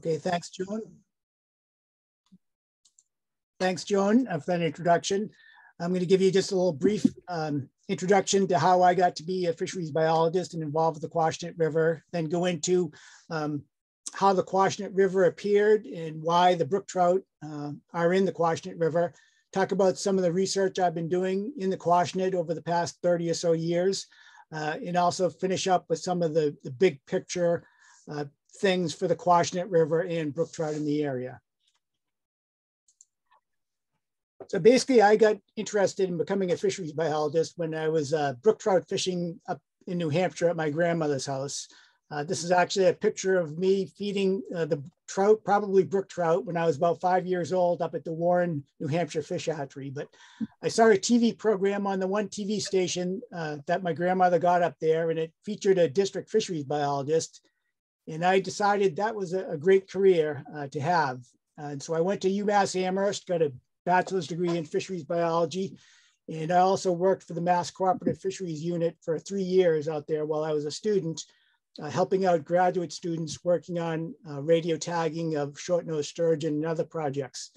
Okay, thanks, Joan. Thanks, Joan, for that introduction. I'm going to give you just a little brief introduction to how I got to be a fisheries biologist and involved with the Quashnet River, then go into how the Quashnet River appeared and why the brook trout are in the Quashnet River, talk about some of the research I've been doing in the Quashnet over the past 30 or so years, and also finish up with some of the big picture things for the Quashnet River and brook trout in the area. So basically, I got interested in becoming a fisheries biologist when I was brook trout fishing up in New Hampshire at my grandmother's house. This is actually a picture of me feeding the trout, probably brook trout, when I was about 5 years old up at the Warren, New Hampshire Fish Hatchery. But I saw a TV program on the one TV station that my grandmother got up there, and it featured a district fisheries biologist. And I decided that was a great career to have. And so I went to UMass Amherst, got a bachelor's degree in fisheries biology. And I also worked for the Mass Cooperative Fisheries Unit for 3 years out there while I was a student, helping out graduate students working on radio tagging of short-nosed sturgeon and other projects.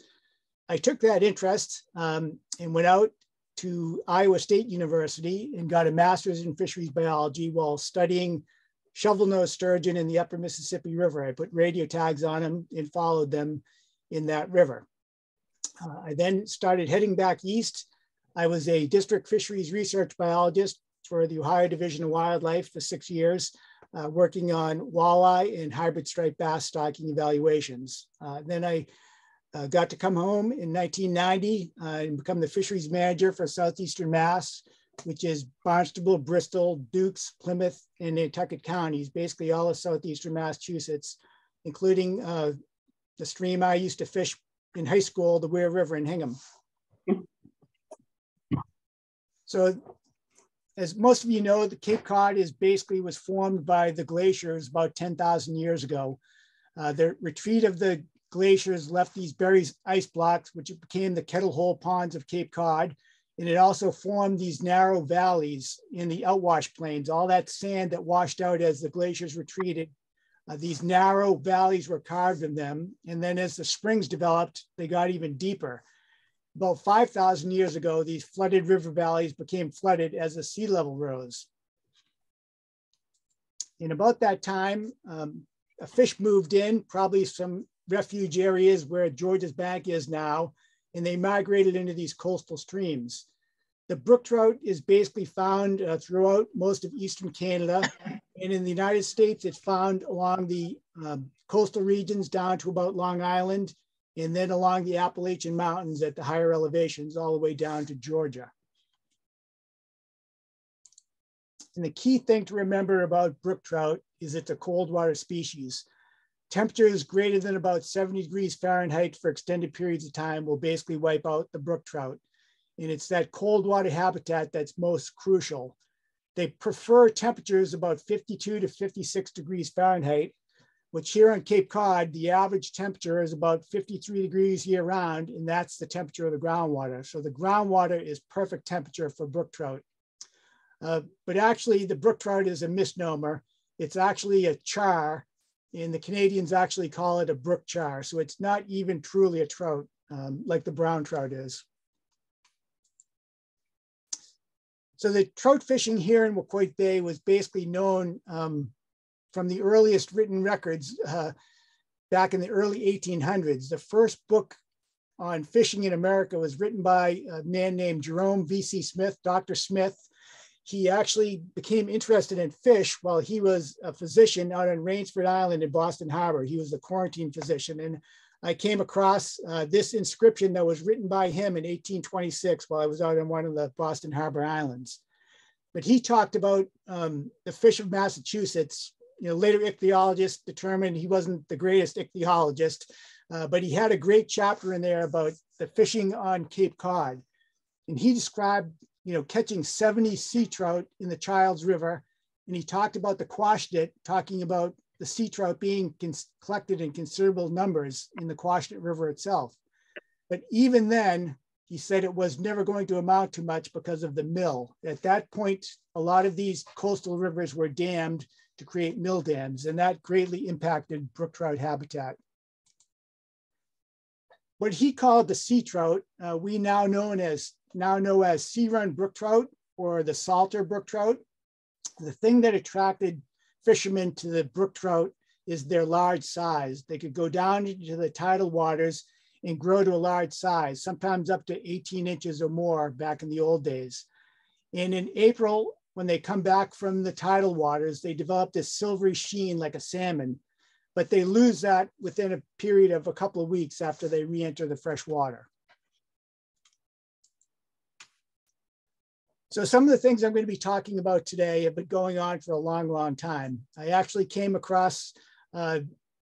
I took that interest and went out to Iowa State University and got a master's in fisheries biology while studying shovel-nosed sturgeon in the upper Mississippi River. I put radio tags on them and followed them in that river. I then started heading back east. I was a district fisheries research biologist for the Ohio Division of Wildlife for 6 years, working on walleye and hybrid striped bass stocking evaluations. Then I got to come home in 1990 and become the fisheries manager for Southeastern Mass, which is Barnstable, Bristol, Dukes, Plymouth, and Nantucket counties, basically all of Southeastern Massachusetts, including the stream I used to fish in high school, the Weir River in Hingham. So as most of you know, the Cape Cod was formed by the glaciers about 10,000 years ago. The retreat of the glaciers left these buried ice blocks, which became the kettle hole ponds of Cape Cod. And it also formed these narrow valleys in the outwash plains. All that sand that washed out as the glaciers retreated, these narrow valleys were carved in them. And then as the springs developed, they got even deeper. About 5,000 years ago, these flooded river valleys became flooded as the sea level rose. In about that time, a fish moved in, probably some refuge areas where Georges Bank is now, and they migrated into these coastal streams. The brook trout is basically found throughout most of Eastern Canada. And in the United States, it's found along the coastal regions down to about Long Island, and then along the Appalachian Mountains at the higher elevations, all the way down to Georgia. And the key thing to remember about brook trout is it's a cold water species. Temperatures greater than about 70 degrees Fahrenheit for extended periods of time will basically wipe out the brook trout. And it's that cold water habitat that's most crucial. They prefer temperatures about 52 to 56 degrees Fahrenheit, which here on Cape Cod, the average temperature is about 53 degrees year round, and that's the temperature of the groundwater. So the groundwater is perfect temperature for brook trout. But actually the brook trout is a misnomer. It's actually a char, and the Canadians actually call it a brook char. So it's not even truly a trout like the brown trout is. So the trout fishing here in Waquoit Bay was basically known from the earliest written records back in the early 1800s. The first book on fishing in America was written by a man named Jerome V.C. Smith, Dr. Smith. He actually became interested in fish while he was a physician out on Rainsford Island in Boston Harbor. He was a quarantine physician. And I came across this inscription that was written by him in 1826 while I was out on one of the Boston Harbor Islands. But he talked about the fish of Massachusetts. You know, later ichthyologists determined he wasn't the greatest ichthyologist, but he had a great chapter in there about the fishing on Cape Cod. And he described, you know, catching 70 sea trout in the Childs River. And he talked about the Quashnet, talking about the sea trout being collected in considerable numbers in the Quashnet River itself. But even then, he said it was never going to amount to much because of the mill. At that point, a lot of these coastal rivers were dammed to create mill dams, and that greatly impacted brook trout habitat. What he called the sea trout, we now know as sea run brook trout or the salter brook trout. The thing that attracted fishermen to the brook trout is their large size. They could go down into the tidal waters and grow to a large size, sometimes up to 18 inches or more back in the old days. And in April, when they come back from the tidal waters, they develop this silvery sheen like a salmon, but they lose that within a period of a couple of weeks after they re-enter the fresh water. So some of the things I'm going to be talking about today have been going on for a long, long time. I actually came across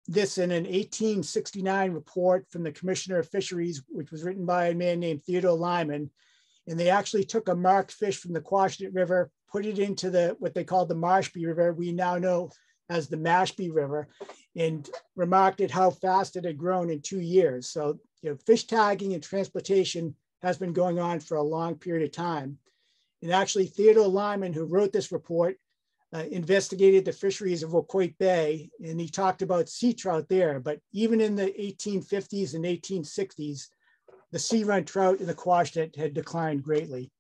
this in an 1869 report from the Commissioner of Fisheries, which was written by a man named Theodore Lyman. And they actually took a marked fish from the Quashnet River, put it into what they called the Marshby River, we now know as the Mashpee River, and remarked at how fast it had grown in 2 years. So, fish tagging and transportation has been going on for a long period of time. And actually, Theodore Lyman, who wrote this report, investigated the fisheries of Waquoit Bay, and he talked about sea trout there. But even in the 1850s and 1860s, the sea run trout in the Quashnet had declined greatly.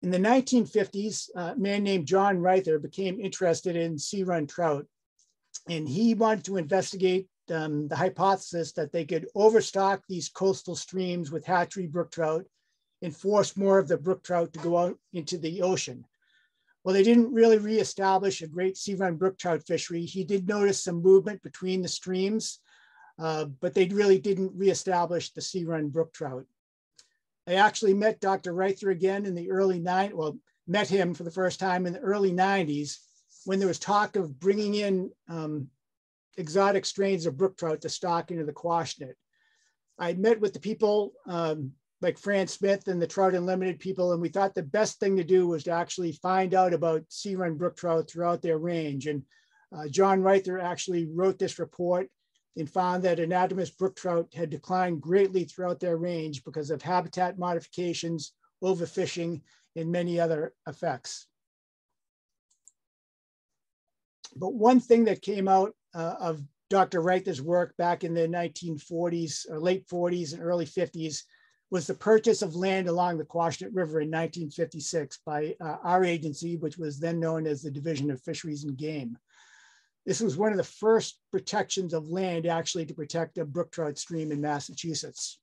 In the 1950s, a man named John Reither became interested in sea run trout, and he wanted to investigate the hypothesis that they could overstock these coastal streams with hatchery brook trout and force more of the brook trout to go out into the ocean. Well, they didn't really reestablish a great sea run brook trout fishery. He did notice some movement between the streams, but they really didn't reestablish the sea run brook trout. I actually met Dr. Reither again in the early 90s, well, met him for the first time in the early 90s when there was talk of bringing in exotic strains of brook trout to stock into the Quashnet. I met with the people like Fran Smith and the Trout Unlimited people, and we thought the best thing to do was to actually find out about sea run brook trout throughout their range. And John Reither actually wrote this report and found that anadromous brook trout had declined greatly throughout their range because of habitat modifications, overfishing, and many other effects. But one thing that came out of Dr. Reither's work back in the 1940s, or late 40s and early 50s, was the purchase of land along the Quashnet River in 1956 by our agency, which was then known as the Division of Fisheries and Game. This was one of the first protections of land actually to protect a brook trout stream in Massachusetts.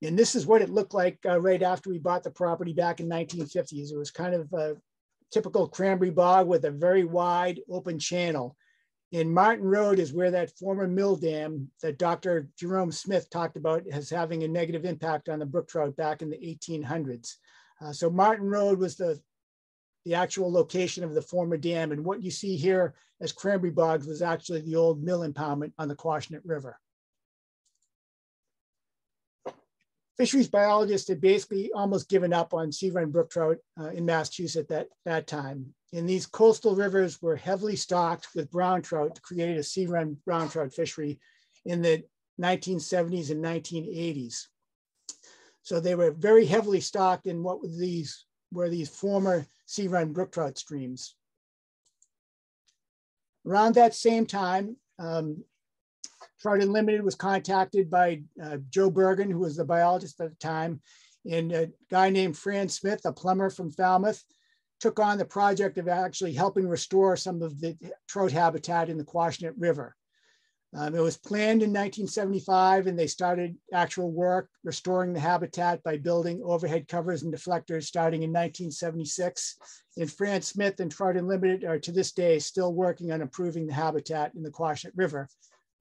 And this is what it looked like right after we bought the property back in 1950s. It was kind of a typical cranberry bog with a very wide open channel. And Martin Road is where that former mill dam that Dr. Jerome Smith talked about as having a negative impact on the brook trout back in the 1800s. So Martin Road was the actual location of the former dam. And what you see here as cranberry bogs was actually the old mill impoundment on the Quashnet River. Fisheries biologists had basically almost given up on sea run brook trout in Massachusetts at that time. And these coastal rivers were heavily stocked with brown trout to create a sea run brown trout fishery in the 1970s and 1980s. So they were very heavily stocked in what were these former sea run brook trout streams. Around that same time, Trout Unlimited was contacted by Joe Bergen, who was the biologist at the time, and a guy named Fran Smith, a plumber from Falmouth, took on the project of actually helping restore some of the trout habitat in the Quashnet River. It was planned in 1975, and they started actual work restoring the habitat by building overhead covers and deflectors starting in 1976. And Fran Smith and Trout Unlimited are to this day still working on improving the habitat in the Quashnet River,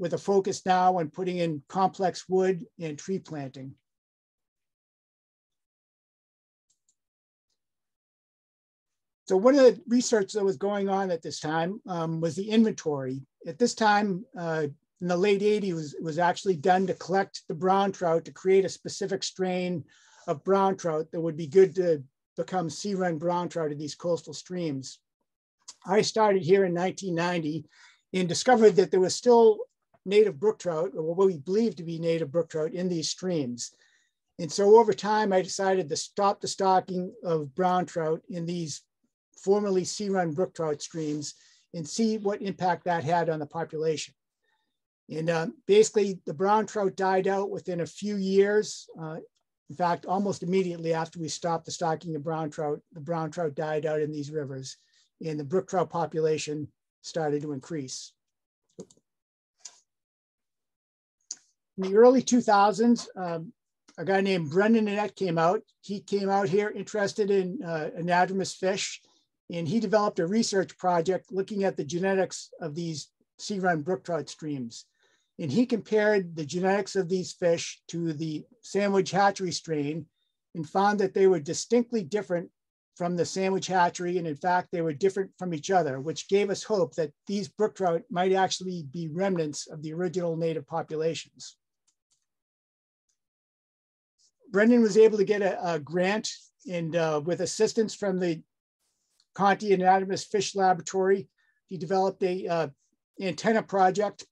with a focus now on putting in complex wood and tree planting. So one of the research that was going on at this time was the inventory. At this time, in the late 80s, it was actually done to collect the brown trout to create a specific strain of brown trout that would be good to become sea run brown trout in these coastal streams. I started here in 1990 and discovered that there was still native brook trout, or what we believe to be native brook trout, in these streams. And so over time, I decided to stop the stocking of brown trout in these formerly sea run brook trout streams and see what impact that had on the population. And basically, the brown trout died out within a few years. In fact, almost immediately after we stopped the stocking of brown trout, the brown trout died out in these rivers, and the brook trout population started to increase. In the early 2000s, a guy named Brendan Annett came out. He came out here interested in anadromous fish, and he developed a research project looking at the genetics of these sea-run brook trout streams. And he compared the genetics of these fish to the Sandwich hatchery strain and found that they were distinctly different from the Sandwich hatchery. And in fact, they were different from each other, which gave us hope that these brook trout might actually be remnants of the original native populations. Brendan was able to get a grant, and with assistance from the Conti Anadromous Fish Laboratory, he developed a antenna project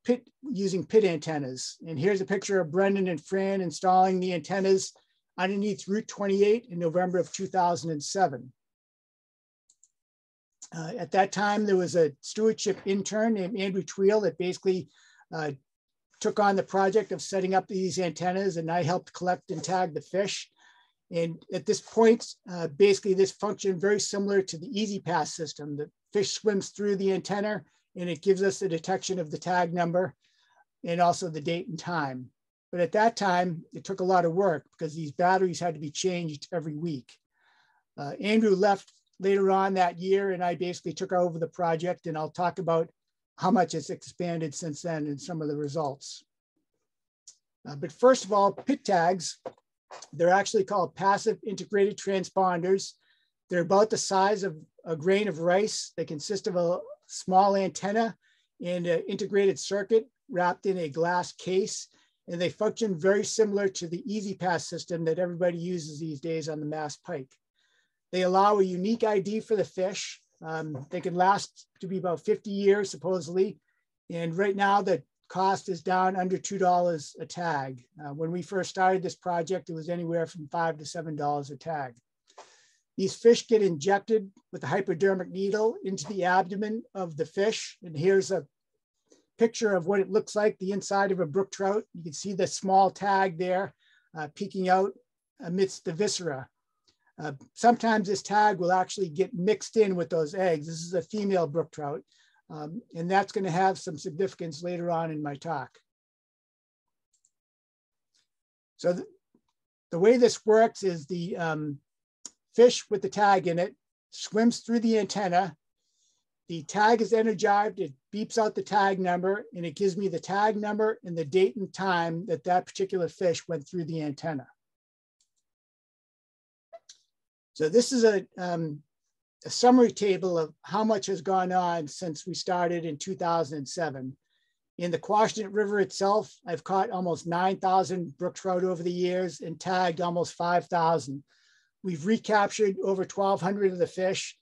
using pit antennas. And here's a picture of Brendan and Fran installing the antennas underneath Route 28 in November of 2007. At that time, there was a stewardship intern named Andrew Tweel that basically took on the project of setting up these antennas, and I helped collect and tag the fish. And at this point, basically this functioned very similar to the Easy Pass system. The fish swims through the antenna and it gives us the detection of the tag number and also the date and time. But at that time, it took a lot of work because these batteries had to be changed every week. Andrew left later on that year, and I basically took over the project, and I'll talk about how much it's expanded since then and some of the results. But first of all, pit tags, they're actually called passive integrated transponders. They're about the size of a grain of rice. They consist of a small antenna and an integrated circuit wrapped in a glass case. And they function very similar to the Easy Pass system that everybody uses these days on the Mass Pike. They allow a unique ID for the fish. They can last to be about 50 years, supposedly. And right now, the cost is down under $2 a tag. When we first started this project, it was anywhere from $5 to $7 a tag. These fish get injected with a hypodermic needle into the abdomen of the fish. And here's a picture of what it looks like, the inside of a brook trout. You can see the small tag there peeking out amidst the viscera. Sometimes this tag will actually get mixed in with those eggs. This is a female brook trout, and that's going to have some significance later on in my talk. So the way this works is the fish with the tag in it swims through the antenna. The tag is energized, it beeps out the tag number, and it gives me the tag number and the date and time that that particular fish went through the antenna. So this is a summary table of how much has gone on since we started in 2007. In the Quashnet River itself, I've caught almost 9,000 brook trout over the years and tagged almost 5,000. We've recaptured over 1,200 of the fish,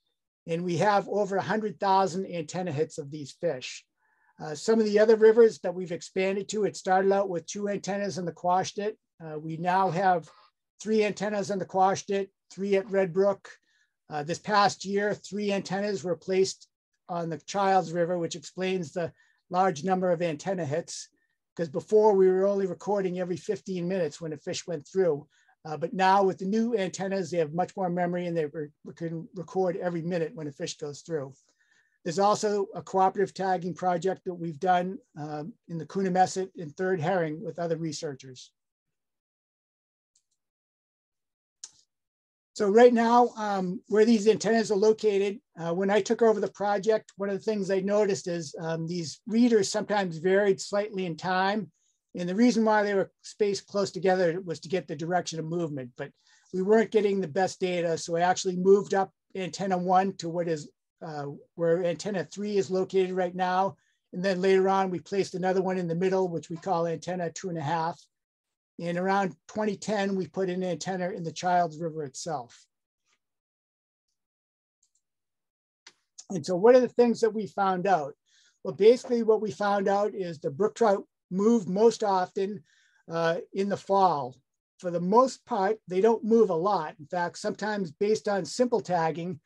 and we have over 100,000 antenna hits of these fish. Some of the other rivers that we've expanded to, it started out with 2 antennas in the Quashnet. We now have 3 antennas on the Quashnet, 3 at Red Brook. This past year, 3 antennas were placed on the Childs River, which explains the large number of antenna hits, because before we were only recording every 15 minutes when a fish went through. But now with the new antennas, they have much more memory and they can record every minute when a fish goes through. There's also a cooperative tagging project that we've done in the Coonamessett and Third Herring with other researchers. So right now, where these antennas are located, when I took over the project, one of the things I noticed is these readers sometimes varied slightly in time. And the reason why they were spaced close together was to get the direction of movement, but we weren't getting the best data. So I actually moved up antenna 1 to what is where antenna 3 is located right now. And then later on, we placed another one in the middle, which we call antenna 2.5. And around 2010, we put an antenna in the Childs River itself. And so what are the things that we found out? Well, basically what we found out is the brook trout move most often in the fall. For the most part, they don't move a lot. In fact, sometimes based on simple tagging,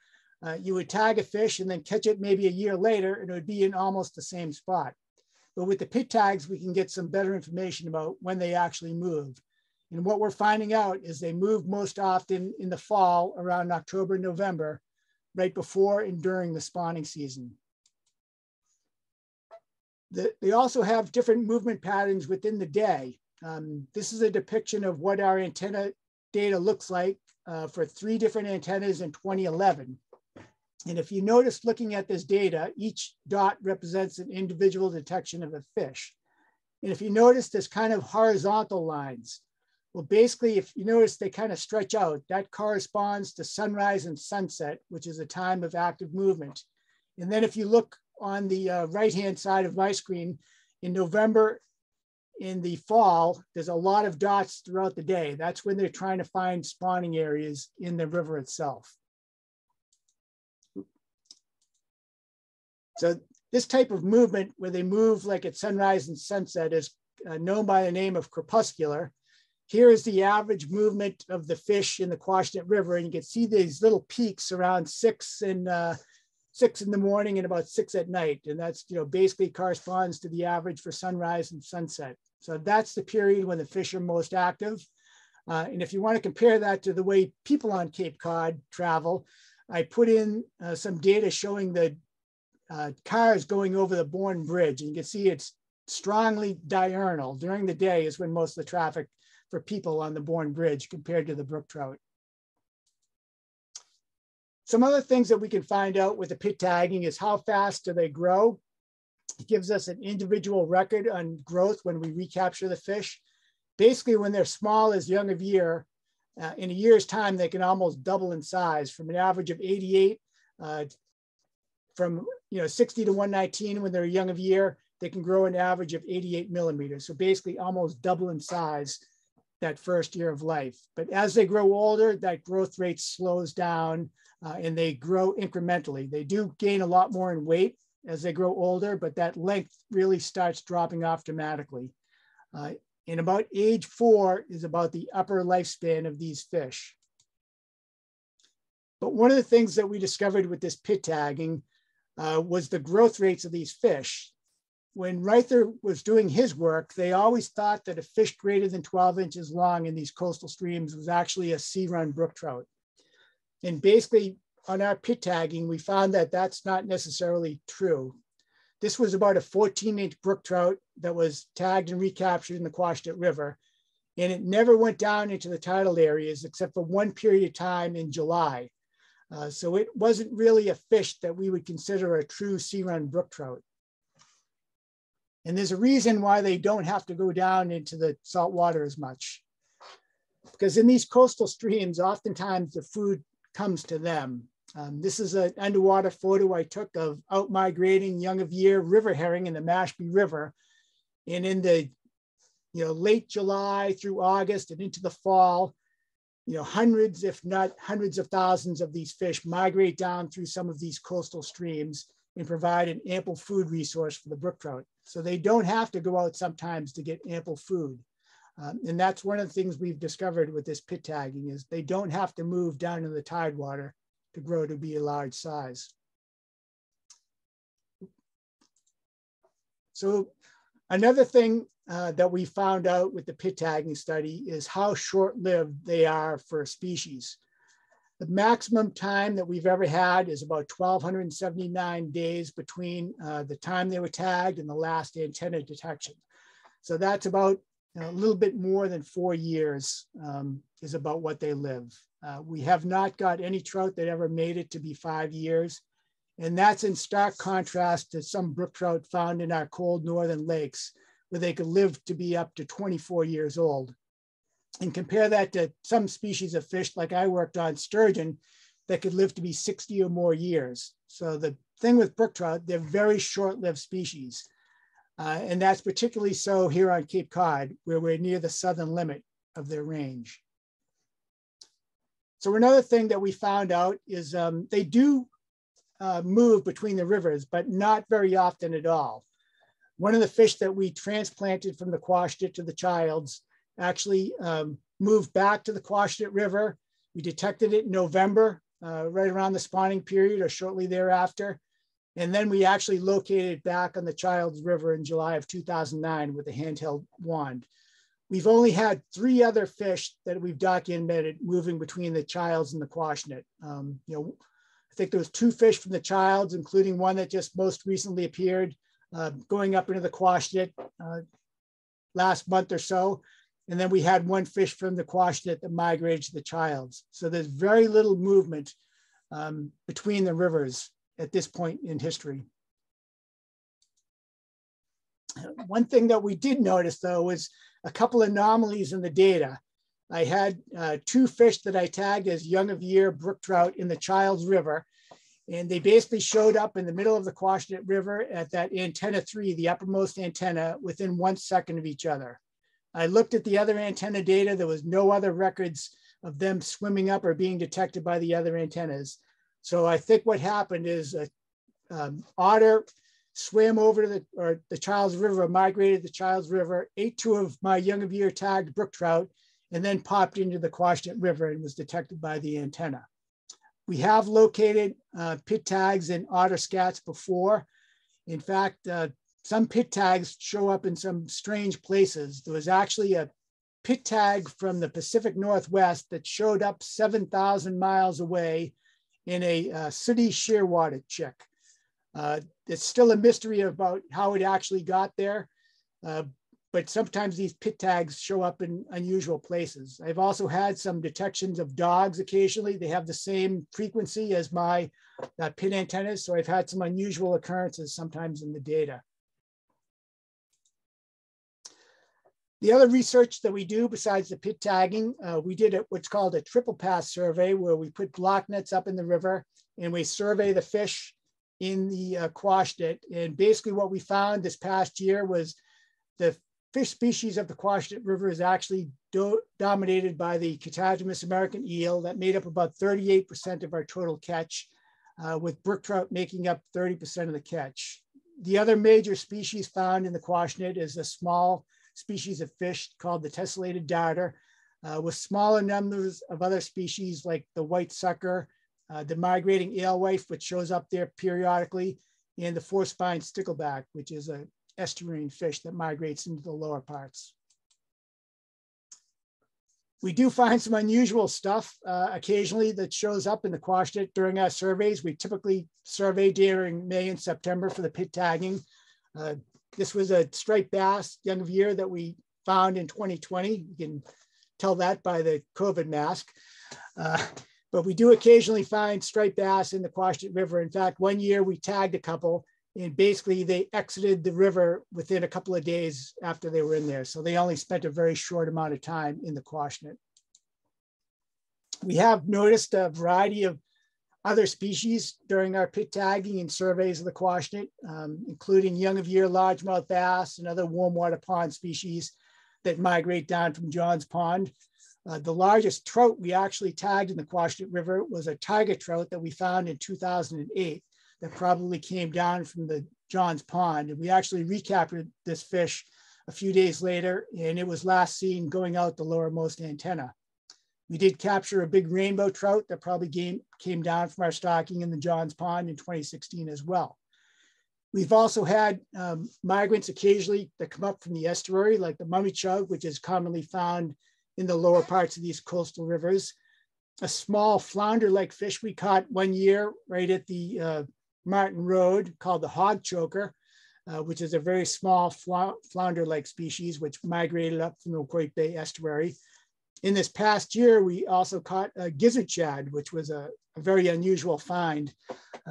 You would tag a fish and then catch it maybe a year later, and it would be in almost the same spot. But with the pit tags, we can get some better information about when they actually move. And what we're finding out is they move most often in the fall around October, November, right before and during the spawning season. They also have different movement patterns within the day. This is a depiction of what our antenna data looks like for 3 different antennas in 2011. And if you notice looking at this data, each dot represents an individual detection of a fish. And if you notice this kind of horizontal lines, well, basically, if you notice they kind of stretch out, that corresponds to sunrise and sunset, which is a time of active movement. And then if you look on the right-hand side of my screen, in November, in the fall, there's a lot of dots throughout the day. That's when they're trying to find spawning areas in the river itself. So this type of movement where they move like at sunrise and sunset is known by the name of crepuscular. Here is the average movement of the fish in the Quashnet River, and you can see these little peaks around 6 in the morning and about 6 at night. And that's, basically corresponds to the average for sunrise and sunset. So that's the period when the fish are most active. And if you want to compare that to the way people on Cape Cod travel, I put in some data showing the cars going over the Bourne Bridge. And you can see it's strongly diurnal. During the day is when most of the traffic for people on the Bourne Bridge compared to the brook trout. Some other things that we can find out with the pit tagging is how fast do they grow. It gives us an individual record on growth when we recapture the fish. Basically, when they're small as young of year, in a year's time, they can almost double in size from an average of 88, from 60 to 119 when they're young of year, they can grow an average of 88 millimeters. So basically almost double in size that first year of life. But as they grow older, that growth rate slows down and they grow incrementally. They do gain a lot more in weight as they grow older, but that length really starts dropping off dramatically. In about age 4 is about the upper lifespan of these fish. But one of the things that we discovered with this pit tagging was the growth rates of these fish. When Reither was doing his work, they always thought that a fish greater than 12 inches long in these coastal streams was actually a sea-run brook trout. And basically on our pit tagging, we found that that's not necessarily true. This was about a 14-inch brook trout that was tagged and recaptured in the Quashnet River. And it never went down into the tidal areas except for one period of time in July. So it wasn't really a fish that we would consider a true sea-run brook trout. And there's a reason why they don't have to go down into the salt water as much. Because in these coastal streams, oftentimes the food comes to them. This is an underwater photo I took of out-migrating young of year river herring in the Mashpee River. And in the late July through August and into the fall, hundreds, if not hundreds of thousands of these fish migrate down through some of these coastal streams and provide an ample food resource for the brook trout. So they don't have to go out sometimes to get ample food. And that's one of the things we've discovered with this pit tagging is they don't have to move down in the tidewater to grow to be a large size. So another thing that we found out with the pit tagging study is how short-lived they are for a species. The maximum time that we've ever had is about 1,279 days between the time they were tagged and the last antenna detection. So that's about a little bit more than 4 years is about what they live. We have not got any trout that ever made it to be 5 years. And that's in stark contrast to some brook trout found in our cold northern lakes, where they could live to be up to 24 years old. And compare that to some species of fish like I worked on, sturgeon, that could live to be 60 or more years. So the thing with brook trout, they're very short-lived species. And that's particularly so here on Cape Cod, where we're near the southern limit of their range. So another thing that we found out is they do move between the rivers, but not very often at all. One of the fish that we transplanted from the Quashnet to the Childs actually moved back to the Quashnet River. We detected it in November right around the spawning period or shortly thereafter. And then we actually located back on the Childs River in July of 2009 with a handheld wand. We've only had 3 other fish that we've documented moving between the Childs and the Quashnet. I think there was 2 fish from the Childs, including one that just most recently appeared going up into the Quashnet last month or so. And then we had 1 fish from the Quashnet that migrated to the Childs. So there's very little movement between the rivers at this point in history. One thing that we did notice, though, was a couple anomalies in the data. I had 2 fish that I tagged as young of year brook trout in the Childs River, and they basically showed up in the middle of the Quashnet River at that antenna 3, the uppermost antenna, within 1 second of each other. I looked at the other antenna data. There was no other records of them swimming up or being detected by the other antennas. So I think what happened is an otter swam over to the Childs River, migrated the Childs River, ate 2 of my young of year tagged brook trout, and then popped into the Quashnet River and was detected by the antenna. We have located pit tags in otter scats before. In fact, some pit tags show up in some strange places. There was actually a pit tag from the Pacific Northwest that showed up 7,000 miles away in a sooty shearwater chick. It's still a mystery about how it actually got there, but sometimes these pit tags show up in unusual places. I've also had some detections of dogs occasionally. They have the same frequency as my pit antennas, so I've had some unusual occurrences sometimes in the data. The other research that we do besides the pit tagging, we did what's called a triple pass survey, where we put block nets up in the river and we survey the fish in the Quashnet. And basically what we found this past year was the fish species of the Quashnet River is actually dominated by the Catadromys American eel that made up about 38% of our total catch, with brook trout making up 30% of the catch. The other major species found in the Quashnet is a small species of fish called the tessellated darter, with smaller numbers of other species like the white sucker, the migrating alewife, which shows up there periodically, and the four-spined stickleback, which is an estuarine fish that migrates into the lower parts. We do find some unusual stuff occasionally that shows up in the Quashnet during our surveys. We typically survey during May and September for the pit tagging. This was a striped bass young of year that we found in 2020. You can tell that by the COVID mask. But we do occasionally find striped bass in the Quashnet River. In fact, one year we tagged a couple and basically they exited the river within a couple of days after they were in there. So they only spent a very short amount of time in the Quashnet. We have noticed a variety of other species during our pit tagging and surveys of the Quashnet, including young of year largemouth bass and other warm water pond species that migrate down from Johns Pond. The largest trout we actually tagged in the Quashnet River was a tiger trout that we found in 2008 that probably came down from the Johns Pond. And we actually recaptured this fish a few days later, and it was last seen going out the lowermost antenna. We did capture a big rainbow trout that probably came down from our stocking in the Johns Pond in 2016 as well. We've also had migrants occasionally that come up from the estuary, like the mummy chug, which is commonly found in the lower parts of these coastal rivers. A small flounder-like fish we caught one year right at the Martin Road called the hog choker, which is a very small flounder-like species which migrated up from the Quake Bay estuary. In this past year, we also caught a gizzard shad, which was a very unusual find.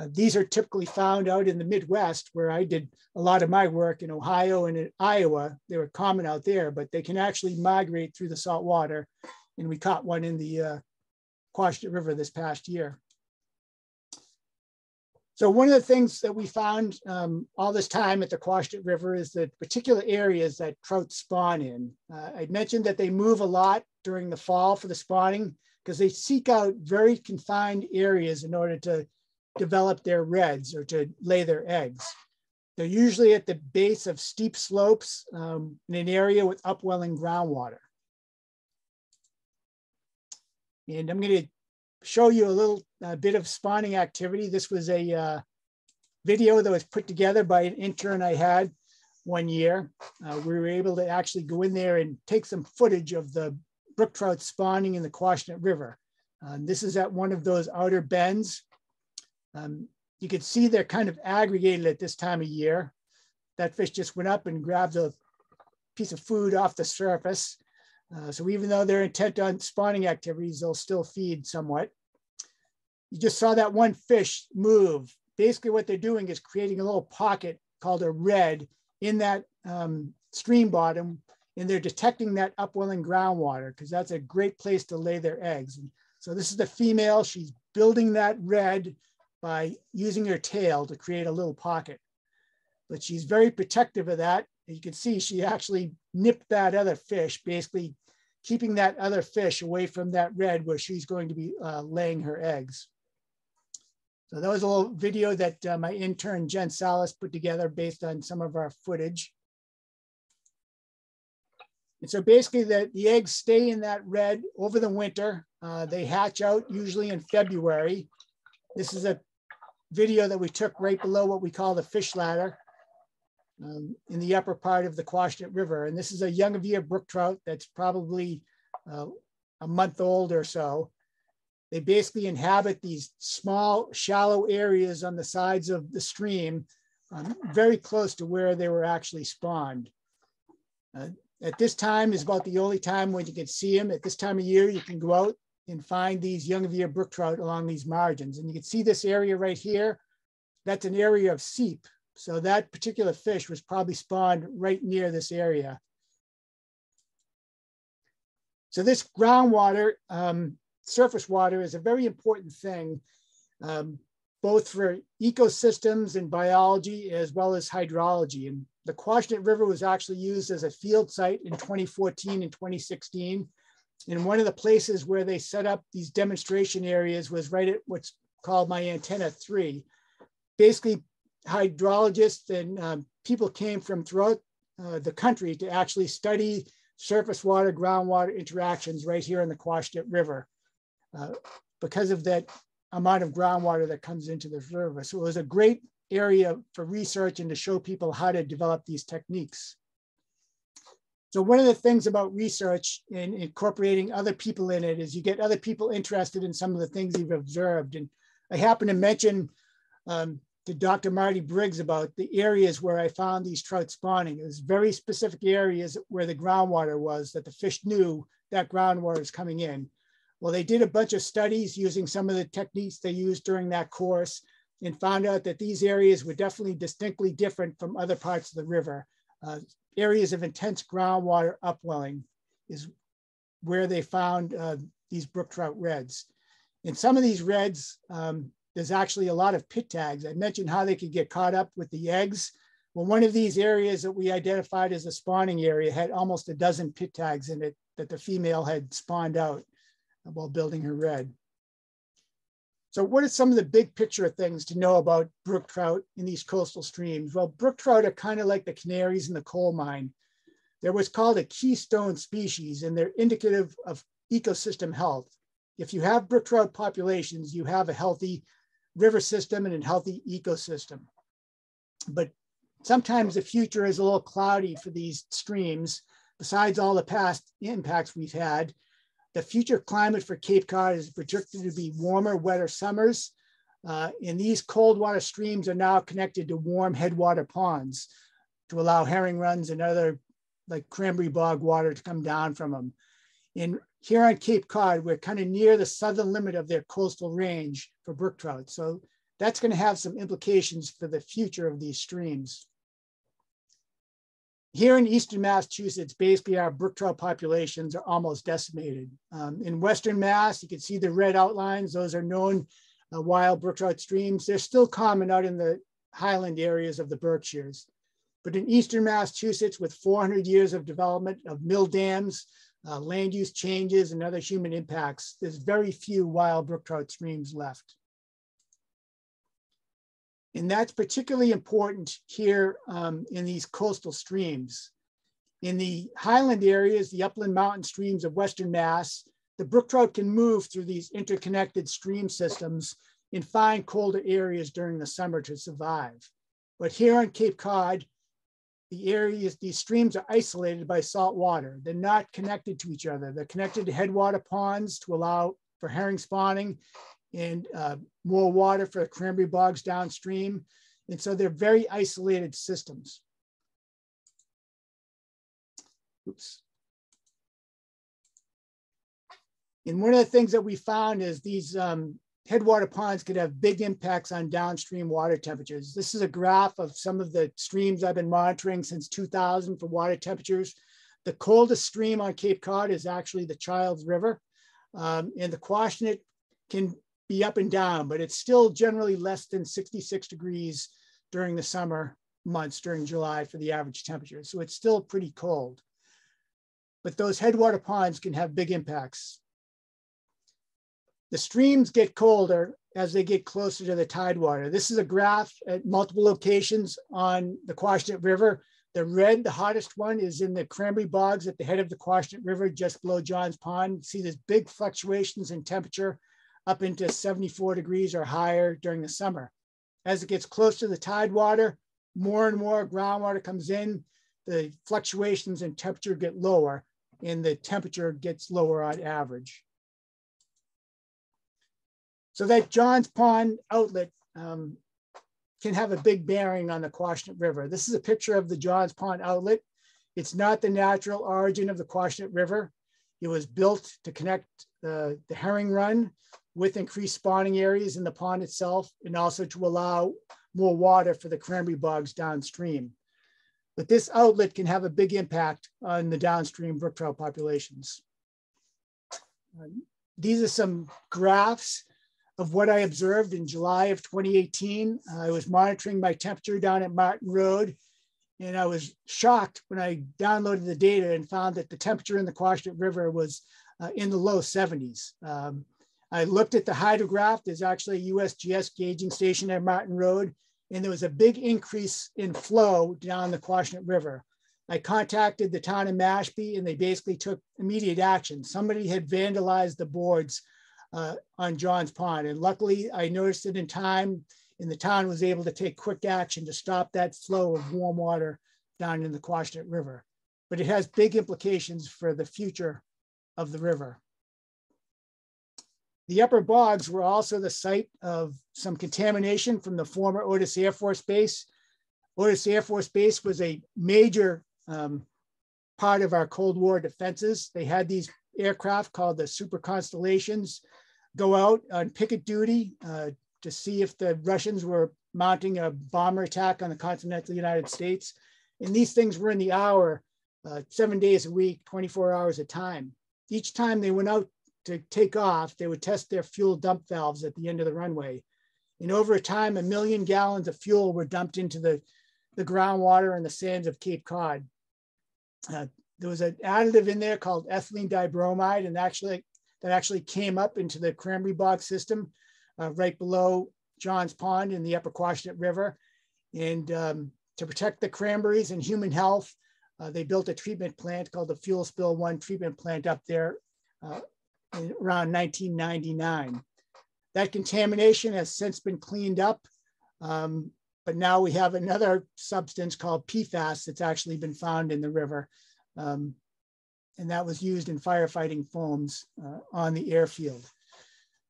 These are typically found out in the Midwest, where I did a lot of my work in Ohio and in Iowa. They were common out there, but they can actually migrate through the salt water. And we caught one in the Quashnet River this past year. So one of the things that we found all this time at the Quashnet River is the particular areas that trout spawn in. I mentioned that they move a lot during the fall for the spawning because they seek out very confined areas in order to develop their redds or to lay their eggs. They're usually at the base of steep slopes in an area with upwelling groundwater. And I'm going to show you a little bit of spawning activity. This was a video that was put together by an intern I had one year. We were able to actually go in there and take some footage of the brook trout spawning in the Quashnet River. This is at one of those outer bends. You can see they're kind of aggregated at this time of year. That fish just went up and grabbed a piece of food off the surface. So even though they're intent on spawning activities, they'll still feed somewhat. You just saw that one fish move. Basically what they're doing is creating a little pocket called a red in that stream bottom, and they're detecting that upwelling groundwater because that's a great place to lay their eggs. And so this is the female. She's building that red by using her tail to create a little pocket. But she's very protective of that. You can see she actually nipped that other fish, basically keeping that other fish away from that red where she's going to be laying her eggs. So that was a little video that my intern Jen Salas put together based on some of our footage. And so basically the eggs stay in that red over the winter. They hatch out usually in February. This is a video that we took right below what we call the fish ladder in the upper part of the Quashnet River. And this is a young of year brook trout that's probably a month old or so. They basically inhabit these small, shallow areas on the sides of the stream, very close to where they were actually spawned. At this time is about the only time when you can see them. At this time of year, you can go out and find these young of year brook trout along these margins. And you can see this area right here. That's an area of seep. So that particular fish was probably spawned right near this area. So this groundwater, surface water is a very important thing, both for ecosystems and biology, as well as hydrology. And the Quashnet River was actually used as a field site in 2014 and 2016. And one of the places where they set up these demonstration areas was right at what's called my antenna 3. Basically, hydrologists and people came from throughout the country to actually study surface water, groundwater interactions right here in the Quashnet River because of that amount of groundwater that comes into the river. So it was a great area for research and to show people how to develop these techniques. So one of the things about research and incorporating other people in it is you get other people interested in some of the things you've observed. And I happen to mention to Dr. Marty Briggs about the areas where I found these trout spawning. It was very specific areas where the groundwater was that the fish knew that groundwater was coming in. Well, they did a bunch of studies using some of the techniques they used during that course and found out that these areas were definitely distinctly different from other parts of the river. Areas of intense groundwater upwelling is where they found these brook trout reds. In some of these reds, there's actually a lot of pit tags. I mentioned how they could get caught up with the eggs. Well, one of these areas that we identified as a spawning area had almost a dozen pit tags in it that the female had spawned out while building her red. So what are some of the big picture things to know about brook trout in these coastal streams? Well, brook trout are kind of like the canaries in the coal mine. They're what's called a keystone species, and they're indicative of ecosystem health. If you have brook trout populations, you have a healthy river system and a healthy ecosystem. But sometimes the future is a little cloudy for these streams. Besides all the past impacts we've had, the future climate for Cape Cod is projected to be warmer, wetter summers. And these cold water streams are now connected to warm headwater ponds to allow herring runs and other like cranberry bog water to come down from them. And here on Cape Cod, we're kind of near the southern limit of their coastal range for brook trout. So that's going to have some implications for the future of these streams. Here in Eastern Massachusetts, basically our brook trout populations are almost decimated. In Western Mass, you can see the red outlines. Those are known wild brook trout streams. They're still common out in the highland areas of the Berkshires. But in Eastern Massachusetts, with 400 years of development of mill dams, land use changes, and other human impacts, there's very few wild brook trout streams left. And that's particularly important here in these coastal streams. In the highland areas, the upland mountain streams of Western Mass, the brook trout can move through these interconnected stream systems and find colder areas during the summer to survive. But here on Cape Cod, the areas, these streams are isolated by salt water. They're not connected to each other. They're connected to headwater ponds to allow for herring spawning and more water for cranberry bogs downstream. And so they're very isolated systems. Oops. And one of the things that we found is these headwater ponds could have big impacts on downstream water temperatures. This is a graph of some of the streams I've been monitoring since 2000 for water temperatures. The coldest stream on Cape Cod is actually the Childs River. And the Quashnet can be up and down, but it's still generally less than 66 degrees during the summer months, during July for the average temperature. So it's still pretty cold. But those headwater ponds can have big impacts. The streams get colder as they get closer to the tidewater. This is a graph at multiple locations on the Quashnet River. The red, the hottest one, is in the cranberry bogs at the head of the Quashnet River, just below Johns Pond. You see there's big fluctuations in temperature up into 74 degrees or higher during the summer. As it gets close to the tidewater, more and more groundwater comes in, the fluctuations in temperature get lower, and the temperature gets lower on average. So that Johns Pond outlet can have a big bearing on the Quashnet River. This is a picture of the Johns Pond outlet. It's not the natural origin of the Quashnet River. It was built to connect the herring run with increased spawning areas in the pond itself, and also to allow more water for the cranberry bogs downstream. But this outlet can have a big impact on the downstream brook trout populations. These are some graphs of what I observed in July of 2018. I was monitoring my temperature down at Martin Road, and I was shocked when I downloaded the data and found that the temperature in the Quashnet River was in the low 70s. I looked at the hydrograph. There's actually a USGS gauging station at Martin Road, and there was a big increase in flow down the Quashnet River. I contacted the town of Mashpee, and they basically took immediate action. Somebody had vandalized the boards on Johns Pond. And luckily I noticed it in time, and the town was able to take quick action to stop that flow of warm water down in the Quashnet River. But it has big implications for the future of the river. The upper bogs were also the site of some contamination from the former Otis Air Force Base. Otis Air Force Base was a major part of our Cold War defenses. They had these aircraft called the Super Constellations go out on picket duty to see if the Russians were mounting a bomber attack on the continental United States. And these things were in the hour, 7 days a week, 24 hours a time. Each time they went out to take off, they would test their fuel dump valves at the end of the runway. And over time, 1 million gallons of fuel were dumped into the groundwater and the sands of Cape Cod. There was an additive in there called ethylene dibromide, and that actually came up into the cranberry bog system right below Johns Pond in the upper Quashnet River. And to protect the cranberries and human health, they built a treatment plant called the Fuel Spill 1 treatment plant up there around 1999. That contamination has since been cleaned up, but now we have another substance called PFAS that's actually been found in the river. And that was used in firefighting foams on the airfield.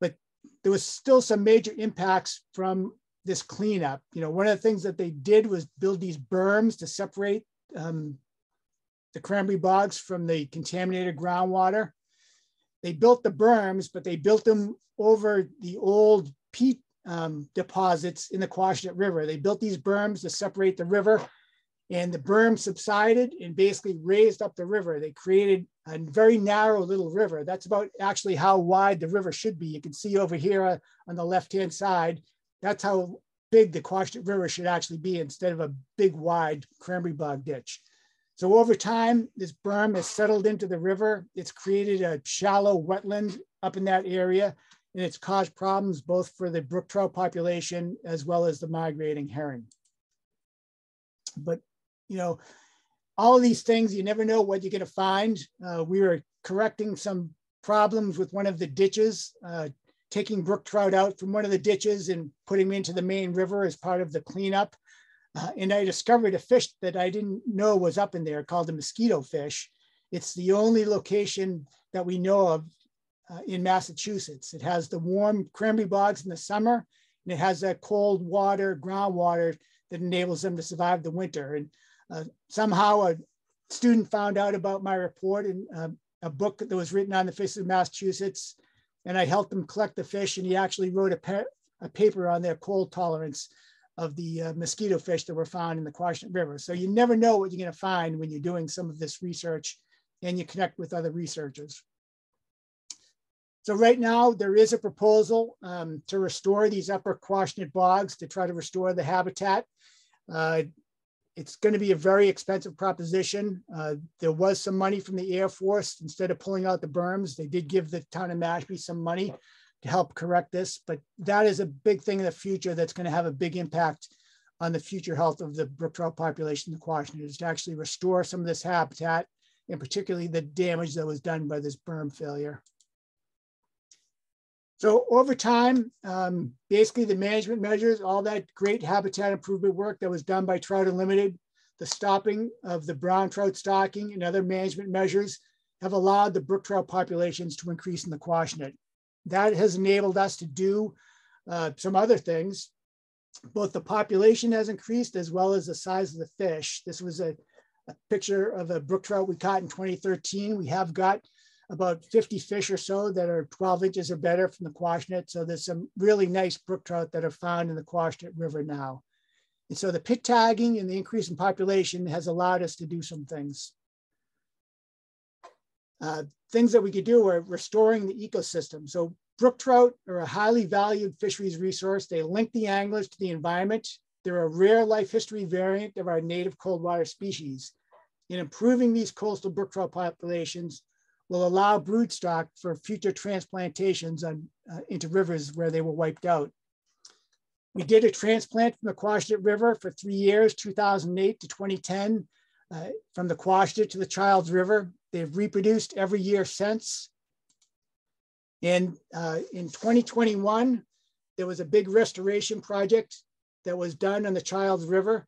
But there was still some major impacts from this cleanup. You know, one of the things that they did was build these berms to separate the cranberry bogs from the contaminated groundwater. They built the berms, but they built them over the old peat deposits in the Quashnet River. They built these berms to separate the river, and the berm subsided and basically raised up the river. They created a very narrow little river. That's about actually how wide the river should be. You can see over here on the left-hand side, that's how big the Quashnet River should actually be instead of a big wide cranberry bog ditch. So over time, this berm has settled into the river. It's created a shallow wetland up in that area, and it's caused problems both for the brook trout population as well as the migrating herring. But you know, all of these things, you never know what you're going to find. We were correcting some problems with one of the ditches, taking brook trout out from one of the ditches and putting them into the main river as part of the cleanup. And I discovered a fish that I didn't know was up in there called the mosquito fish. It's the only location that we know of in Massachusetts. It has the warm cranberry bogs in the summer, and it has that cold water, groundwater that enables them to survive the winter. And somehow a student found out about my report in a book that was written on the fishes of Massachusetts, and I helped him collect the fish, and he actually wrote a paper on their cold tolerance of the mosquito fish that were found in the Quashnet River. So you never know what you're going to find when you're doing some of this research and you connect with other researchers. So right now there is a proposal to restore these upper Quashnet bogs to try to restore the habitat. It's going to be a very expensive proposition. There was some money from the Air Force. Instead of pulling out the berms, they did give the town of Mashpee some money to help correct this, but that is a big thing in the future that's going to have a big impact on the future health of the brook trout population in the Quashnet, is to actually restore some of this habitat, and particularly the damage that was done by this berm failure. So over time, basically the management measures, all that great habitat improvement work that was done by Trout Unlimited, the stopping of the brown trout stocking and other management measures have allowed the brook trout populations to increase in the Quashnet. That has enabled us to do some other things. Both the population has increased as well as the size of the fish. This was a picture of a brook trout we caught in 2013. We have got about 50 fish or so that are 12 inches or better from the Quashnet. So there's some really nice brook trout that are found in the Quashnet River now. And so the pit tagging and the increase in population has allowed us to do some things. Things that we could do are restoring the ecosystem. So brook trout are a highly valued fisheries resource. They link the anglers to the environment. They're a rare life history variant of our native cold water species. In improving these coastal brook trout populations will allow broodstock for future transplantations into rivers where they were wiped out. We did a transplant from the Quashnet River for 3 years, 2008 to 2010, from the Quashnet to the Childs River. They've reproduced every year since. And in 2021, there was a big restoration project that was done on the Childs River.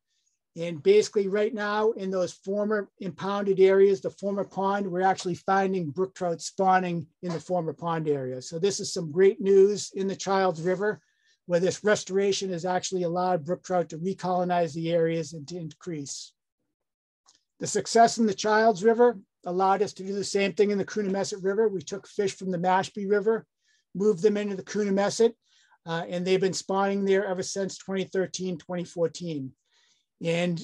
And basically right now in those former impounded areas, the former pond, we're actually finding brook trout spawning in the former pond area. So this is some great news in the Childs River, where this restoration has actually allowed brook trout to recolonize the areas and to increase. The success in the Childs River allowed us to do the same thing in the Coonamessett River. We took fish from the Mashpee River, moved them into the Coonamessett, and they've been spawning there ever since 2013, 2014. And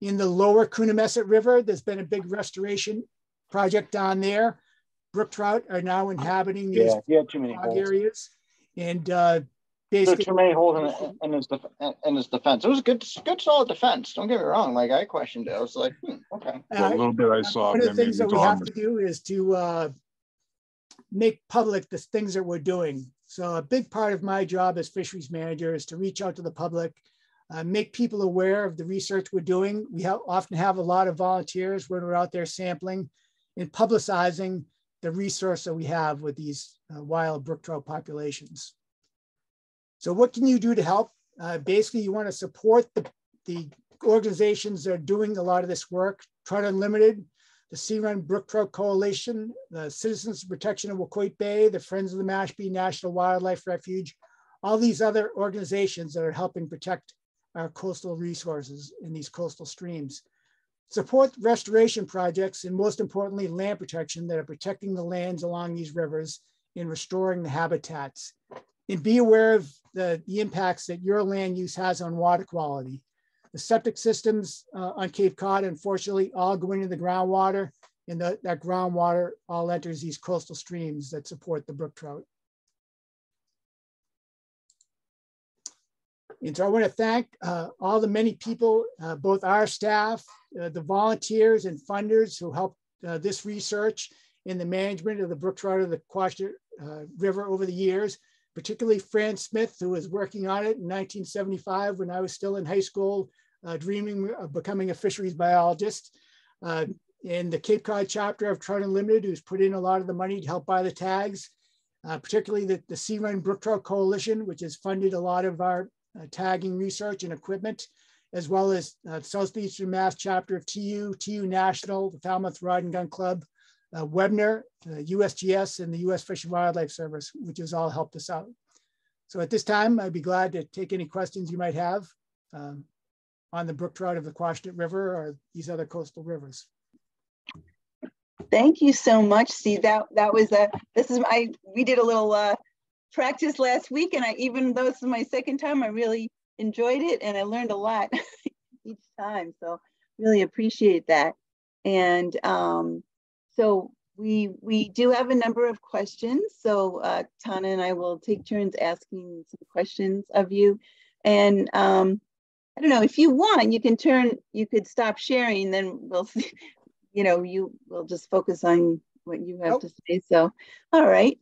in the lower Coonamessett River, there's been a big restoration project down there. Brook trout are now inhabiting these too many holes. areas. And basically, too many holes in his defense. It was a good solid defense. Don't get me wrong. Like I questioned it. I was like, okay. Well, a little bit I saw. One of the things that we have to do is to make public the things that we're doing. So a big part of my job as fisheries manager is to reach out to the public, make people aware of the research we're doing. We often have a lot of volunteers when we're out there sampling and publicizing the resource that we have with these wild brook trout populations. So what can you do to help? Basically, you want to support the organizations that are doing a lot of this work. Trout Unlimited, the Sea Run Brook Trout Coalition, the Citizens for Protection of Waquoit Bay, the Friends of the Mashpee National Wildlife Refuge, all these other organizations that are helping protect our coastal resources in these coastal streams. Support restoration projects, and most importantly, land protection that are protecting the lands along these rivers and restoring the habitats. And be aware of the impacts that your land use has on water quality. The septic systems on Cape Cod, unfortunately, all go into the groundwater, and that groundwater all enters these coastal streams that support the brook trout. And so I want to thank all the many people, both our staff, the volunteers and funders who helped this research in the management of the brook trout of the Quashnet River over the years, particularly Fran Smith, who was working on it in 1975 when I was still in high school, dreaming of becoming a fisheries biologist. in the Cape Cod chapter of Trout Unlimited, who's put in a lot of the money to help buy the tags, particularly the Sea Run Brook Trout Coalition, which has funded a lot of our tagging research and equipment, as well as Southeastern Mass chapter of TU National, the Falmouth Rod and Gun Club, Webner, USGS, and the U.S. Fish and Wildlife Service, which has all helped us out. So at this time, I'd be glad to take any questions you might have on the brook trout of the Quashnet River or these other coastal rivers. Thank you so much, Steve. That was we did a little practice last week, and even though this is my second time, I really enjoyed it and I learned a lot each time. So really appreciate that. And so we do have a number of questions. So Tana and I will take turns asking some questions of you. And I don't know, if you want, you could stop sharing, then we'll see, we'll just focus on what you have to say. So, all right.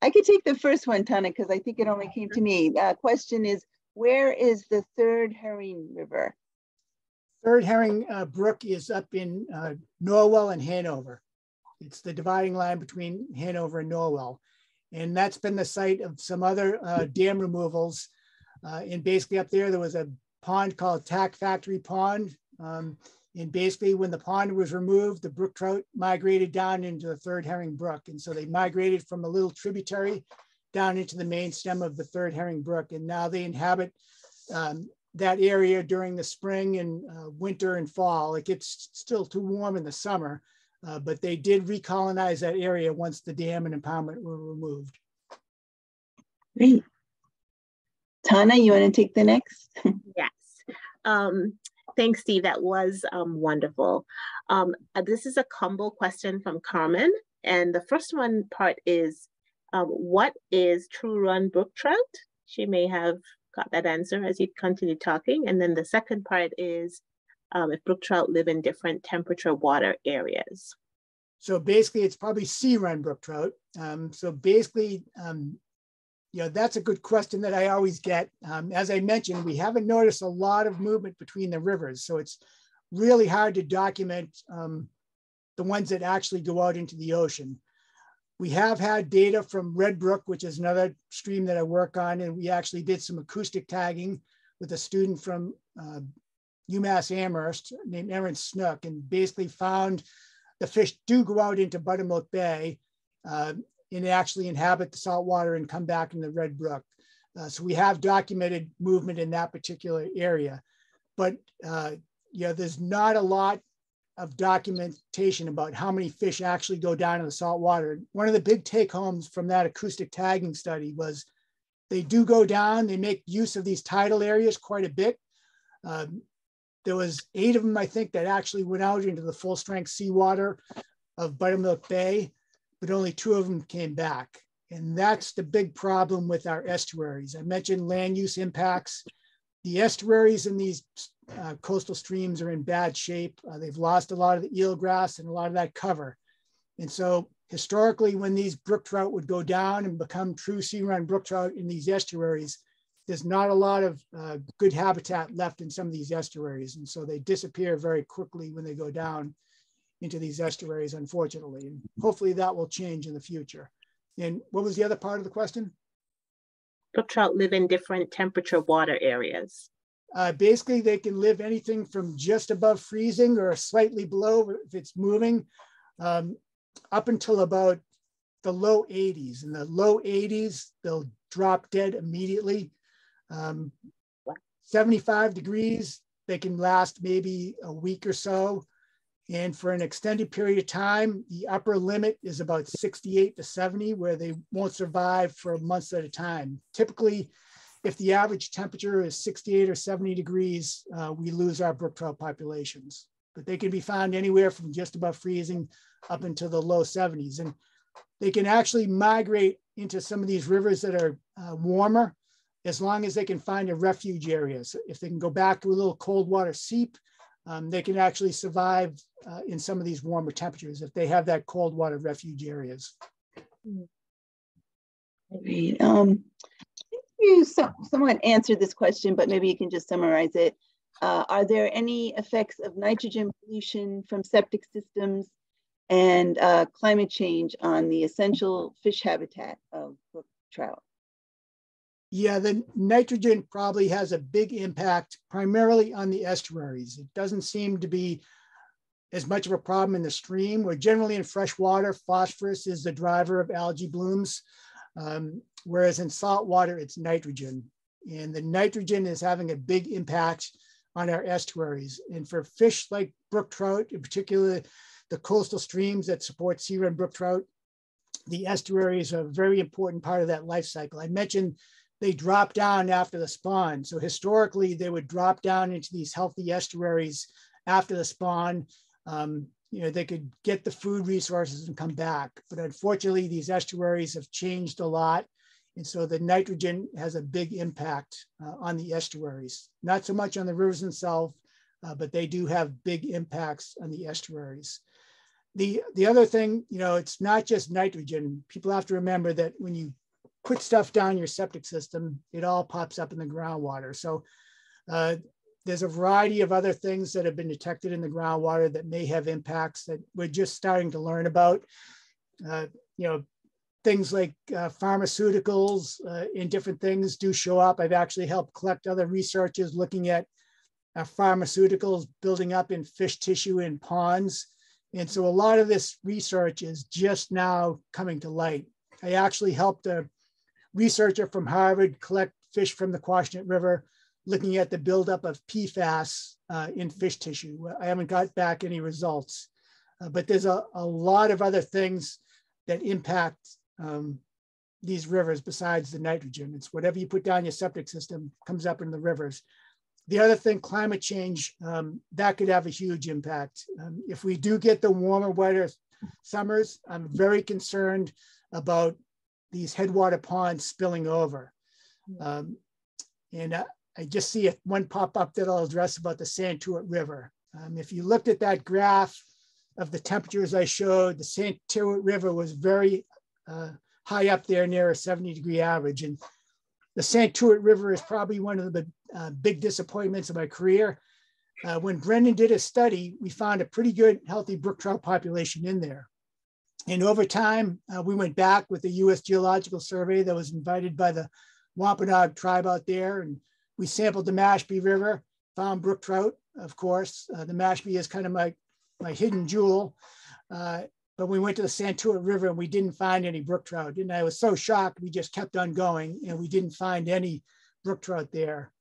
I could take the first one, Tana, because I think it only came to me. Question is, where is the Third Herring River? Third Herring Brook is up in Norwell and Hanover. It's the dividing line between Hanover and Norwell. And that's been the site of some other dam removals. And basically up there was a pond called Tack Factory Pond. And basically when the pond was removed, the brook trout migrated down into the Third Herring Brook. And so they migrated from a little tributary down into the main stem of the Third Herring Brook. And now they inhabit that area during the spring and winter and fall. It gets still too warm in the summer, but they did recolonize that area once the dam and impoundment were removed. Great. Tana, you want to take the next? Yes. Thanks, Steve. That was wonderful. This is a combo question from Carmen. And the first one part is, what is True Run brook trout? She may have got that answer as you continue talking. And then the second part is, if brook trout live in different temperature water areas. So basically, it's probably sea run brook trout. So basically, that's a good question that I always get. As I mentioned, we haven't noticed a lot of movement between the rivers. So it's really hard to document the ones that actually go out into the ocean. We have had data from Red Brook, which is another stream that I work on. And we actually did some acoustic tagging with a student from UMass Amherst named Erin Snook, and basically found the fish do go out into Buttermilk Bay and actually inhabit the salt water and come back in the Red Brook. So we have documented movement in that particular area, but there's not a lot of documentation about how many fish actually go down in the salt water. One of the big take homes from that acoustic tagging study was they do go down, they make use of these tidal areas quite a bit. There was 8 of them, I think, that actually went out into the full strength seawater of Buttermilk Bay, but only 2 of them came back. And that's the big problem with our estuaries. I mentioned land use impacts. The estuaries in these coastal streams are in bad shape. They've lost a lot of the eelgrass and a lot of that cover. And so historically, when these brook trout would go down and become true sea run brook trout in these estuaries, there's not a lot of good habitat left in some of these estuaries. And so they disappear very quickly when they go down into these estuaries, unfortunately. And hopefully that will change in the future. And what was the other part of the question? Brook trout live in different temperature water areas. Basically, they can live anything from just above freezing or slightly below if it's moving, up until about the low 80s. In the low 80s, they'll drop dead immediately. 75 degrees, they can last maybe a week or so. And for an extended period of time, the upper limit is about 68 to 70, where they won't survive for months at a time. Typically, if the average temperature is 68 or 70 degrees, we lose our brook trout populations. But they can be found anywhere from just above freezing up into the low 70s. And they can actually migrate into some of these rivers that are warmer, as long as they can find a refuge area. So if they can go back to a little cold water seep, they can actually survive in some of these warmer temperatures if they have that cold water refuge areas. Great. I think you somewhat answered this question, but maybe you can just summarize it. Are there any effects of nitrogen pollution from septic systems and climate change on the essential fish habitat of brook trout? Yeah, the nitrogen probably has a big impact primarily on the estuaries. It doesn't seem to be as much of a problem in the stream, where generally in freshwater, phosphorus is the driver of algae blooms, whereas in saltwater, it's nitrogen. And the nitrogen is having a big impact on our estuaries. And for fish like brook trout, in particular, the coastal streams that support sea run brook trout, the estuaries are a very important part of that life cycle. I mentioned they drop down after the spawn. So historically, they would drop down into these healthy estuaries after the spawn. They could get the food resources and come back. But unfortunately, these estuaries have changed a lot. And so the nitrogen has a big impact on the estuaries. Not so much on the rivers themselves, but they do have big impacts on the estuaries. The other thing, it's not just nitrogen. People have to remember that when you put stuff down your septic system, it all pops up in the groundwater. So there's a variety of other things that have been detected in the groundwater that may have impacts that we're just starting to learn about. Things like pharmaceuticals and different things do show up. I've actually helped collect other researchers looking at pharmaceuticals building up in fish tissue in ponds. And so a lot of this research is just now coming to light. I actually helped a researcher from Harvard collect fish from the Quashnet River, looking at the buildup of PFAS in fish tissue. I haven't got back any results, but there's a lot of other things that impact these rivers besides the nitrogen. It's whatever you put down your septic system comes up in the rivers. The other thing, climate change, that could have a huge impact. If we do get the warmer, wetter summers, I'm very concerned about these headwater ponds spilling over. And I just see one pop up that I'll address about the Santuit River. If you looked at that graph of the temperatures I showed, the Santuit River was very high up there near a 70-degree average. And the Santuit River is probably one of the big disappointments of my career. When Brendan did a study, we found a pretty good, healthy brook trout population in there. And over time, we went back with the U.S. Geological Survey that was invited by the Wampanoag tribe out there. And we sampled the Mashpee River, found brook trout, of course. The Mashpee is kind of my hidden jewel. But we went to the Santuit River and we didn't find any brook trout. And I was so shocked, we just kept on going and we didn't find any brook trout there.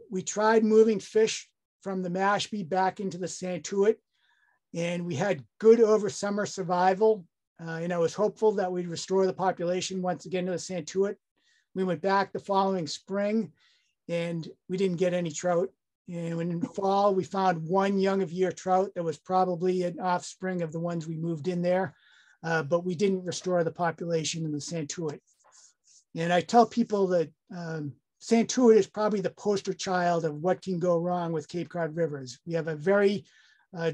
We tried moving fish from the Mashpee back into the Santuit, and we had good over summer survival. And I was hopeful that we'd restore the population once again to the Santuit. We went back the following spring and we didn't get any trout. And in the fall, we found one young of year trout that was probably an offspring of the ones we moved in there, but we didn't restore the population in the Santuit. And I tell people that Santuit is probably the poster child of what can go wrong with Cape Cod rivers. We have a very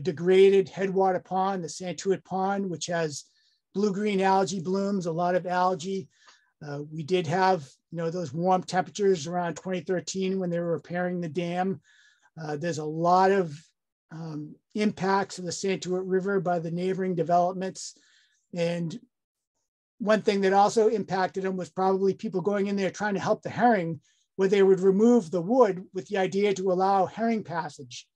degraded headwater pond, the Santuit Pond, which has blue-green algae blooms, a lot of algae. We did have those warm temperatures around 2013 when they were repairing the dam. There's a lot of impacts of the Santuit River by the neighboring developments. And one thing that also impacted them was probably people going in there trying to help the herring, where they would remove the wood with the idea to allow herring passage.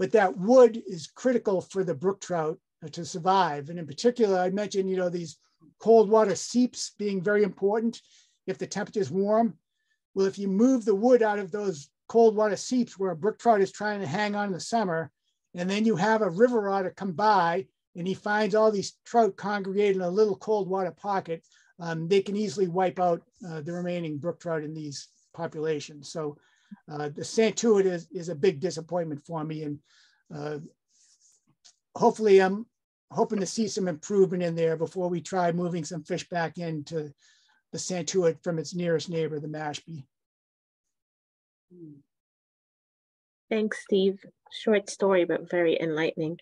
But that wood is critical for the brook trout to survive. And in particular, I mentioned, these cold water seeps being very important if the temperature is warm. Well, if you move the wood out of those cold water seeps where a brook trout is trying to hang on in the summer, and then you have a river otter come by and he finds all these trout congregated in a little cold water pocket, they can easily wipe out the remaining brook trout in these populations. So the Santuit is a big disappointment for me. And hopefully I'm hoping to see some improvement in there before we try moving some fish back into the Santuit from its nearest neighbor, the Mashpee. Thanks, Steve. Short story, but very enlightening.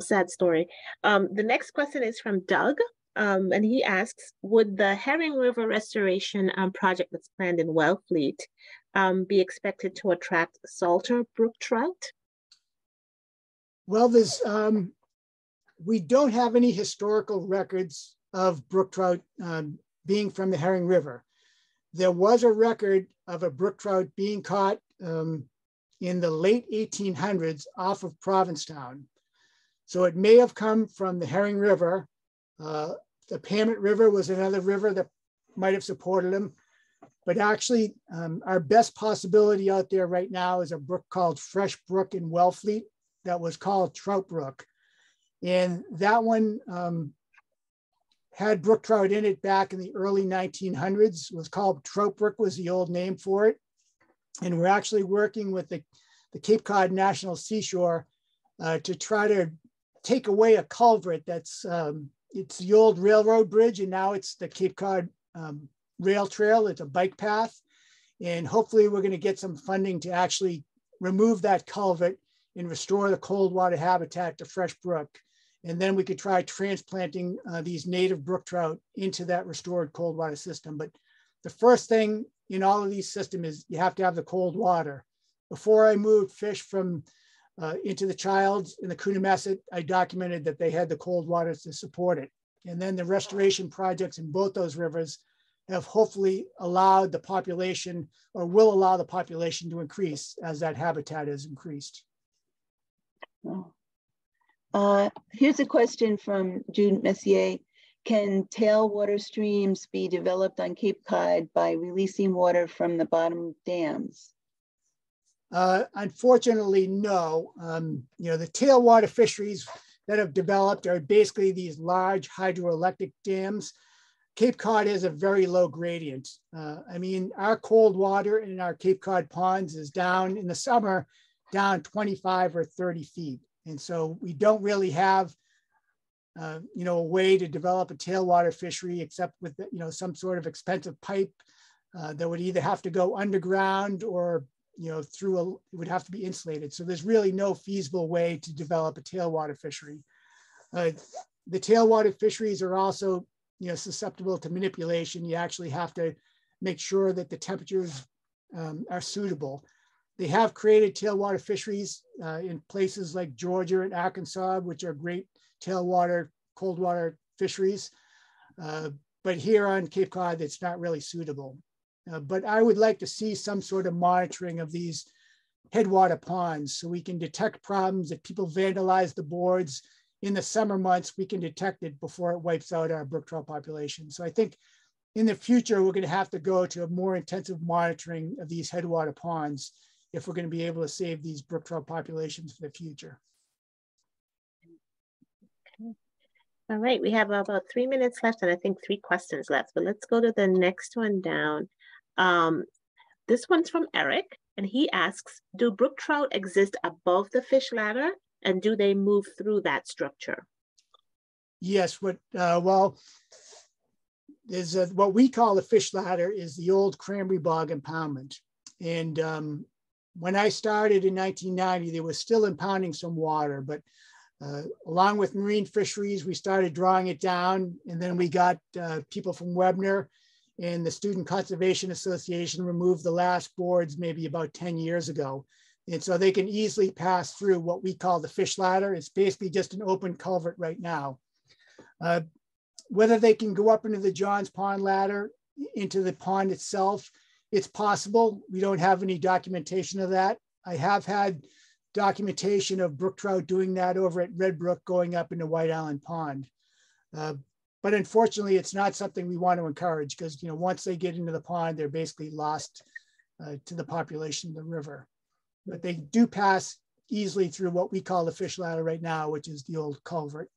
Sad story. The next question is from Doug, and he asks, would the Herring River restoration project that's planned in Wellfleet be expected to attract salter brook trout? Well, we don't have any historical records of brook trout being from the Herring River. There was a record of a brook trout being caught in the late 1800s off of Provincetown. So it may have come from the Herring River. The Pamit River was another river that might have supported them. But actually, our best possibility out there right now is a brook called Fresh Brook in Wellfleet that was called Trout Brook. And that one had brook trout in it back in the early 1900s. It was called Trout Brook, was the old name for it. And we're actually working with the Cape Cod National Seashore to try to take away a culvert that's, it's the old railroad bridge, and now it's the Cape Cod rail trail. It's a bike path. And hopefully we're going to get some funding to actually remove that culvert and restore the cold water habitat to Fresh Brook. And then we could try transplanting these native brook trout into that restored cold water system. But the first thing in all of these systems is you have to have the cold water. Before I moved fish from into the Childs in the Coonamessett, I documented that they had the cold water to support it. And then the restoration projects in both those rivers have hopefully allowed the population, or will allow the population to increase as that habitat is increased. Here's a question from June Messier. Can tailwater streams be developed on Cape Cod by releasing water from the bottom dams? Unfortunately, no. You know, the tailwater fisheries that have developed are basically these large hydroelectric dams. Cape Cod has a very low gradient. I mean, our cold water in our Cape Cod ponds is down in the summer, down 25 or 30 feet. And so we don't really have, you know, a way to develop a tailwater fishery except with, you know, some sort of expensive pipe that would either have to go underground or, you know, it would have to be insulated. So there's really no feasible way to develop a tailwater fishery. The tailwater fisheries are also, you know, susceptible to manipulation. You actually have to make sure that the temperatures are suitable. They have created tailwater fisheries in places like Georgia and Arkansas, which are great tailwater, cold water fisheries. But here on Cape Cod, it's not really suitable. But I would like to see some sort of monitoring of these headwater ponds so we can detect problems. If people vandalize the boards in the summer months, we can detect it before it wipes out our brook trout population. So I think in the future, we're going to have to go to a more intensive monitoring of these headwater ponds if we're going to be able to save these brook trout populations for the future. Okay. All right, we have about 3 minutes left and I think 3 questions left, but let's go to the next one down. This one's from Eric, and he asks, do brook trout exist above the fish ladder, and do they move through that structure? Yes, well, there's what we call the fish ladder is the old Cranberry Bog impoundment. And when I started in 1990, they were still impounding some water, but along with marine fisheries, we started drawing it down. And then we got people from Webner and the Student Conservation Association removed the last boards maybe about 10 years ago. And so they can easily pass through what we call the fish ladder. It's basically just an open culvert right now. Whether they can go up into the Johns Pond ladder, into the pond itself, it's possible. We don't have any documentation of that. I have had documentation of brook trout doing that over at Red Brook going up into White Island Pond. But unfortunately, it's not something we want to encourage because, you know, once they get into the pond, they're basically lost to the population of the river. But they do pass easily through what we call the fish ladder right now, which is the old culvert.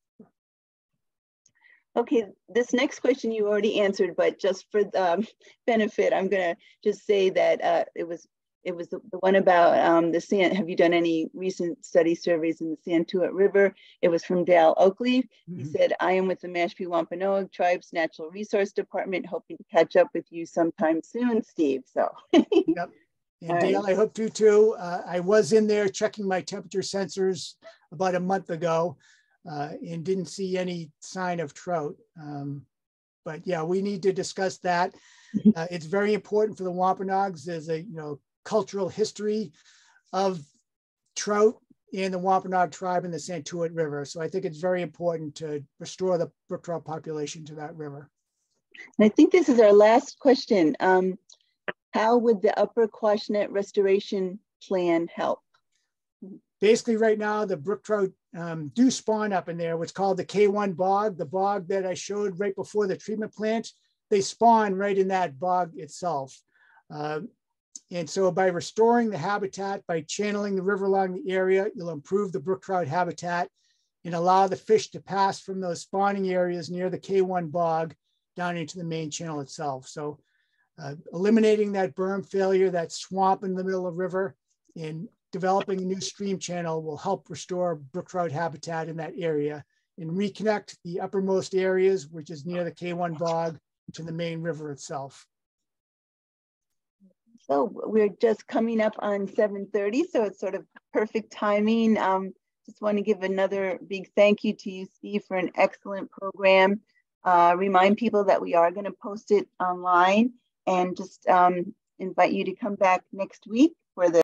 Okay, this next question you already answered, but just for the benefit, I'm gonna just say that it was the one about the sand. Have you done any recent study surveys in the Santuit River? It was from Dale Oakley. Mm-hmm. He said, I am with the Mashpee Wampanoag Tribes Natural Resource Department, hoping to catch up with you sometime soon, Steve. So. Yep. And Dale, I hope to too. I was in there checking my temperature sensors about a month ago and didn't see any sign of trout. But yeah, we need to discuss that. It's very important for the Wampanoags. There's a cultural history of trout and the Wampanoag tribe in the Santuit River. So I think it's very important to restore the brook trout population to that river. And I think this is our last question. How would the Upper Quashnet Restoration Plan help? Basically, right now, the brook trout do spawn up in there, what's called the K1 bog, the bog that I showed right before the treatment plant. They spawn right in that bog itself. And so by restoring the habitat, by channeling the river along the area, you'll improve the brook trout habitat and allow the fish to pass from those spawning areas near the K1 bog down into the main channel itself. So eliminating that berm failure, that swamp in the middle of the river, and developing a new stream channel will help restore brook trout habitat in that area and reconnect the uppermost areas, which is near the K1 bog, to the main river itself. So we're just coming up on 7:30, so it's sort of perfect timing. Just want to give another big thank you to you, Steve, for an excellent program. Remind people that we are going to post it online, and just invite you to come back next week